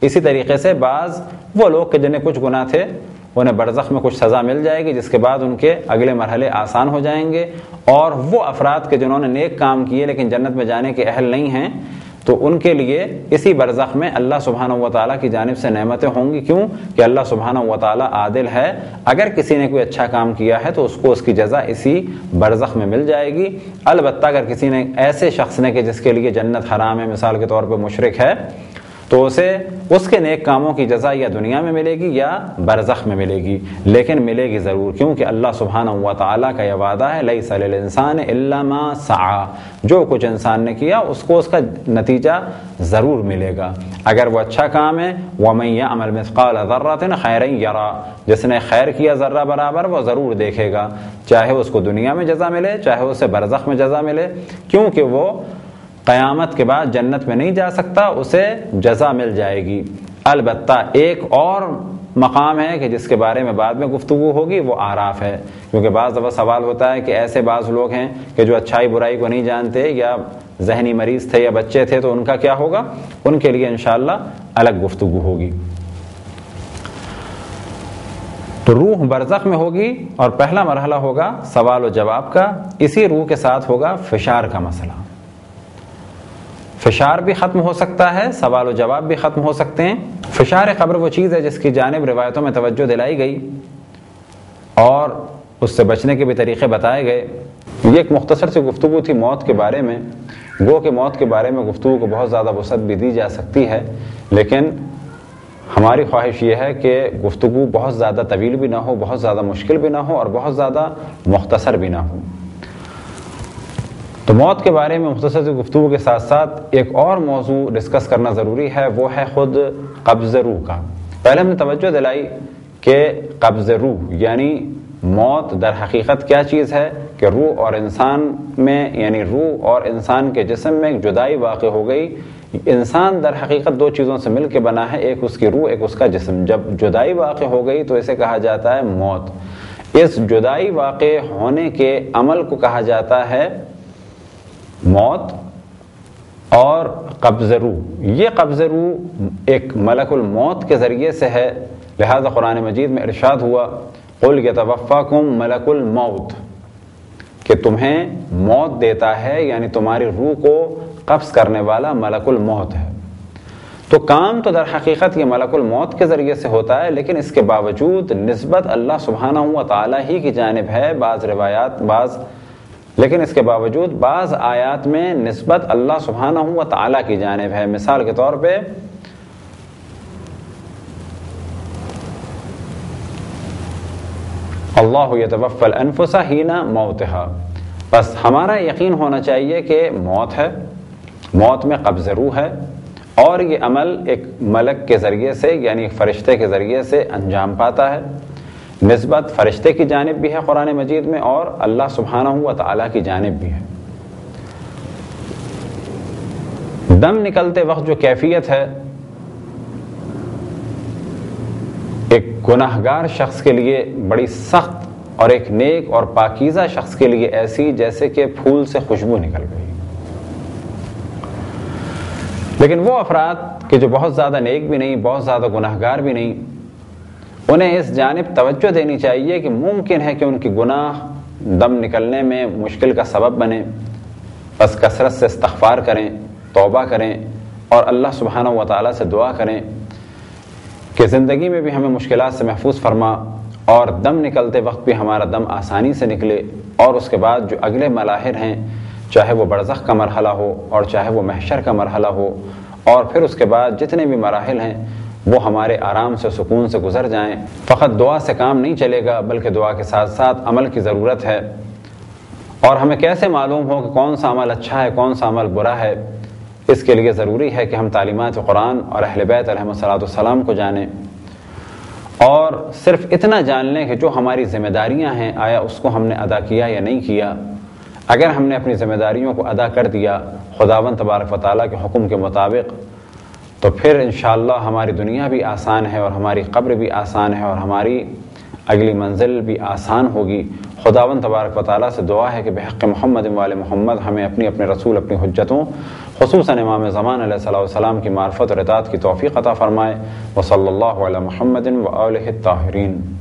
اسی طریقے سے بعض وہ لوگ کہ جنہیں کچھ گناہ تھے انہیں برزخ میں کچھ سزا مل جائے گی، جس کے بعد ان کے اگلے مرحلے آسان ہو جائیں گے، اور وہ افراد کے جنہوں نے نیک کام کیے لیکن جنت میں جانے کے اہل نہیں ہیں تو ان کے لیے اسی برزخ میں اللہ سبحانہ و تعالیٰ کی جانب سے نعمتیں ہوں گی. کیوں کہ اللہ سبحانہ و تعالیٰ عادل ہے، اگر کسی نے کوئی اچھا کام کیا ہے تو اس کو اس کی جزا اسی برزخ میں مل جائے گی. البتہ اگر کسی نے ایسے شخص نے کہ جس کے لیے جنت حرام ہے، مثال کے طور پہ مشرک ہے، تو اسے اس کے نیک کاموں کی جزا یا دنیا میں ملے گی یا برزخ میں ملے گی، لیکن ملے گی ضرور، کیونکہ اللہ سبحانہ و تعالیٰ کا یہ وعدہ ہے لیس للانسان الا ما سعی، جو کچھ انسان نے کیا اس کو اس کا نتیجہ ضرور ملے گا. اگر وہ اچھا کام ہے ومن یعمل مثقال ذرۃ خیرا یرا، جس نے خیر کیا ذرہ برابر وہ ضرور دیکھے گا، چاہے اس کو دنیا میں جزا ملے چاہے اسے برزخ میں جزا ملے، کیونکہ وہ قیامت کے بعد جنت میں نہیں جا سکتا، اسے جزا مل جائے گی. البتہ ایک اور مقام ہے کہ جس کے بارے میں بعد میں گفتگو ہوگی، وہ اعراف ہے، کیونکہ بعض دفعہ سوال ہوتا ہے کہ ایسے بعض لوگ ہیں کہ جو اچھائی برائی کو نہیں جانتے یا ذہنی مریض تھے یا بچے تھے، تو ان کا کیا ہوگا؟ ان کے لیے انشاءاللہ الگ گفتگو ہوگی. تو روح برزخ میں ہوگی اور پہلا مرحلہ ہوگا سوال و جواب کا. اسی روح کے ساتھ ہوگا فشار کا مسئلہ. فشار بھی ختم ہو سکتا ہے، سوال و جواب بھی ختم ہو سکتے ہیں. فشار قبر وہ چیز ہے جس کی جانب روایتوں میں توجہ دلائی گئی اور اس سے بچنے کے بھی طریقے بتائے گئے. یہ ایک مختصر سی گفتگو تھی موت کے بارے میں. گو کہ موت کے بارے میں گفتگو کو بہت زیادہ وسعت بھی دی جا سکتی ہے، لیکن ہماری خواہش یہ ہے کہ گفتگو بہت زیادہ طویل بھی نہ ہو، بہت زیادہ مشکل بھی نہ ہو اور بہت زیادہ مختصر بھی نہ ہو. تو موت کے بارے میں مختصر سی گفتگو کے ساتھ ساتھ ایک اور موضوع ڈسکس کرنا ضروری ہے، وہ ہے خود قبض روح کا. پہلے ہم نے توجہ دلائی کہ قبض روح یعنی موت در حقیقت کیا چیز ہے، کہ روح اور انسان میں یعنی روح اور انسان کے جسم میں ایک جدائی واقع ہو گئی. انسان در حقیقت دو چیزوں سے مل کے بنا ہے، ایک اس کی روح ایک اس کا جسم. جب جدائی واقع ہو گئی تو اسے کہا جاتا ہے موت. اس جدائی واقع ہونے کے عمل کو کہا جاتا ہے موت. اور قبض روح، یہ قبض روح ایک ملک الموت کے ذریعے سے ہے، لہذا قرآن مجید میں ارشاد ہوا قل یتوفاکم ملک الموت، کہ تمہیں موت دیتا ہے یعنی تمہاری روح کو قبض کرنے والا ملک الموت ہے. تو کام تو در حقیقت یہ ملک الموت کے ذریعے سے ہوتا ہے، لیکن اس کے باوجود نسبت اللہ سبحانہ و تعالیٰ ہی کی جانب ہے. لیکن اس کے باوجود بعض آیات میں نسبت اللہ سبحانہ و تعالیٰ کی جانب ہے. مثال کے طور پہ اللہ یتوفی الانفس حین موتها، بس ہمارا یقین ہونا چاہیے کہ موت ہے، موت میں قبض روح ہے، اور یہ عمل ایک ملک کے ذریعے سے یعنی ایک فرشتے کے ذریعے سے انجام پاتا ہے. نسبت فرشتے کی جانب بھی ہے قرآن مجید میں اور اللہ سبحانہ و تعالیٰ کی جانب بھی ہے. دم نکلتے وقت جو کیفیت ہے ایک گناہگار شخص کے لیے بڑی سخت اور ایک نیک اور پاکیزہ شخص کے لیے ایسی جیسے کہ پھول سے خوشبو نکل گئی. لیکن وہ افراد کہ جو بہت زیادہ نیک بھی نہیں بہت زیادہ گناہگار بھی نہیں، انہیں اس جانب توجہ دینی چاہیے کہ ممکن ہے کہ ان کی گناہ دم نکلنے میں مشکل کا سبب بنے. بس کثرت سے استغفار کریں، توبہ کریں اور اللہ سبحانہ و تعالیٰ سے دعا کریں کہ زندگی میں بھی ہمیں مشکلات سے محفوظ فرما اور دم نکلتے وقت بھی ہمارا دم آسانی سے نکلے، اور اس کے بعد جو اگلے مراحل ہیں چاہے وہ برزخ کا مرحلہ ہو اور چاہے وہ محشر کا مرحلہ ہو، اور پھر اس کے بعد جتنے بھی مراحل ہیں وہ ہمارے آرام سے سکون سے گزر جائیں. فقط دعا سے کام نہیں چلے گا بلکہ دعا کے ساتھ ساتھ عمل کی ضرورت ہے. اور ہمیں کیسے معلوم ہو کہ کون سا عمل اچھا ہے کون سا عمل برا ہے؟ اس کے لیے ضروری ہے کہ ہم تعلیمات قرآن اور اہل بیت علیہم الصلاۃ کو جانیں، اور صرف اتنا جان لیں کہ جو ہماری ذمہ داریاں ہیں آیا اس کو ہم نے ادا کیا یا نہیں کیا. اگر ہم نے اپنی ذمہ داریوں کو ادا کر دیا خداوند تبارک و تعالیٰ کے حکم کے مطابق تو پھر انشاءاللہ ہماری دنیا بھی آسان ہے اور ہماری قبر بھی آسان ہے اور ہماری اگلی منزل بھی آسان ہوگی۔ خداوند تبارک و تعالیٰ سے دعا ہے کہ بحق محمد و آل محمد ہمیں اپنے رسول، اپنی حجتوں، خصوصاً امام زمان علیہ السلام کی معرفت اور اطاعت کی توفیق عطا فرمائے۔ وصلی اللہ علی محمد و آلہ الطاہرین۔